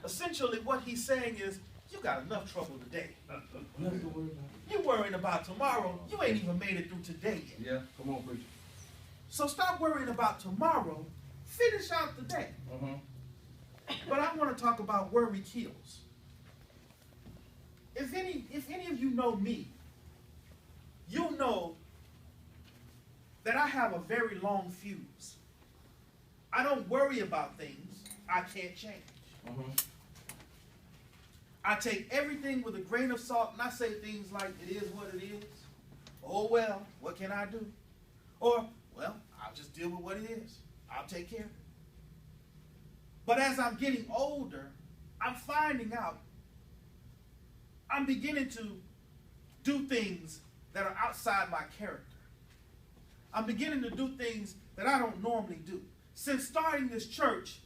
Essentially, what he's saying is, you got enough trouble today. You worrying about tomorrow. You ain't even made it through today yet. Yeah, come on, preacher. So stop worrying about tomorrow. Finish out the day. But I want to talk about worry kills. If any of you know me, you'll know that I have a very long fuse. I don't worry about things I can't change. I take everything with a grain of salt, and I say things like, it is what it is. Oh, well, what can I do? Or, well, I'll just deal with what it is. I'll take care of it. But as I'm getting older, I'm finding out I'm beginning to do things that are outside my character. I'm beginning to do things that I don't normally do. Since starting this church,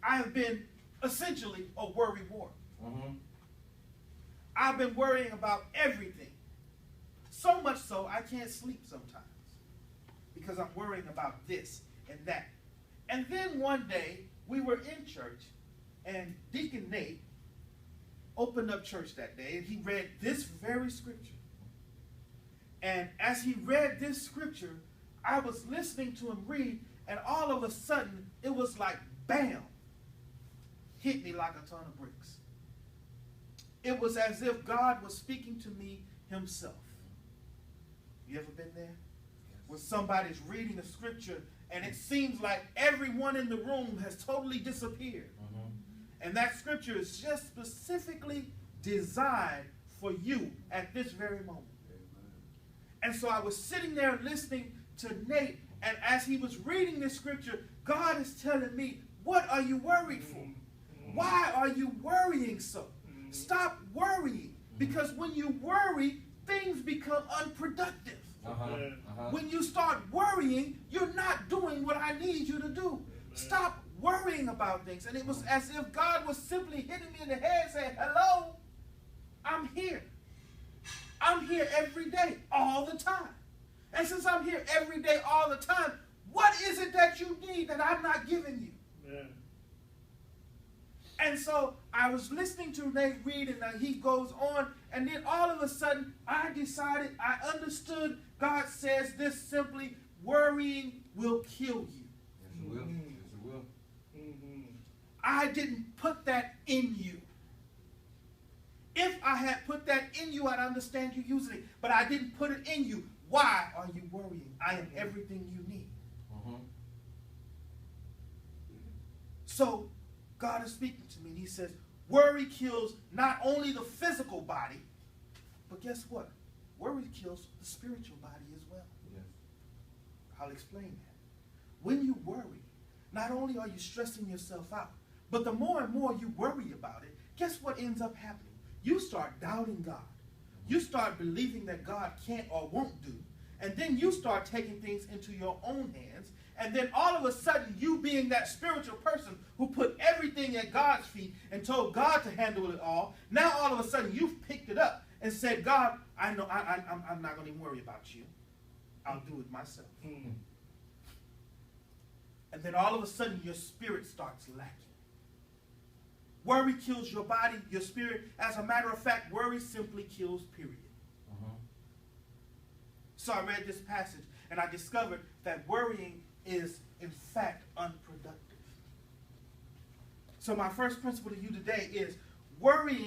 I have been essentially a worry wart. I've been worrying about everything. So much so I can't sleep sometimes because I'm worrying about this and that. And then one day we were in church and Deacon Nate opened up church that day and he read this very scripture. And as he read this scripture, I was listening to him read, and all of a sudden it was like bam, hit me like a ton of bricks. It was as if God was speaking to me himself. You ever been there? When somebody's reading a scripture and it seems like everyone in the room has totally disappeared. And that scripture is just specifically designed for you at this very moment. And so I was sitting there listening to Nate, and as he was reading this scripture, God is telling me, what are you worried for? Why are you worrying so? Stop worrying, because when you worry, things become unproductive. When you start worrying, you're not doing what I need you to do. Stop worrying about things. And it was as if God was simply hitting me in the head saying, hello, I'm here. I'm here every day, all the time. And since I'm here every day, all the time, what is it that you need that I'm not giving you? Yeah. And so I was listening to Nate read, and he goes on, and then all of a sudden, I decided, I understood God says this simply, worrying will kill you. Yes, it will. Yes, it will. I didn't put that in you. If I had put that in you, I'd understand you using it. But I didn't put it in you. Why are you worrying? I am everything you need. So God is speaking to me, and he says, worry kills not only the physical body, but guess what? Worry kills the spiritual body as well. Yes. I'll explain that. When you worry, not only are you stressing yourself out, but the more and more you worry about it, guess what ends up happening? You start doubting God. You start believing that God can't or won't do. And then you start taking things into your own hands. And then all of a sudden, you being that spiritual person who put everything at God's feet and told God to handle it all, now all of a sudden you've picked it up and said, God, I know I'm not going to even worry about you. I'll do it myself. And then all of a sudden your spirit starts lacking. Worry kills your body, your spirit. As a matter of fact, worry simply kills, period. So I read this passage and I discovered that worrying is in fact unproductive. So my first principle to you today is worrying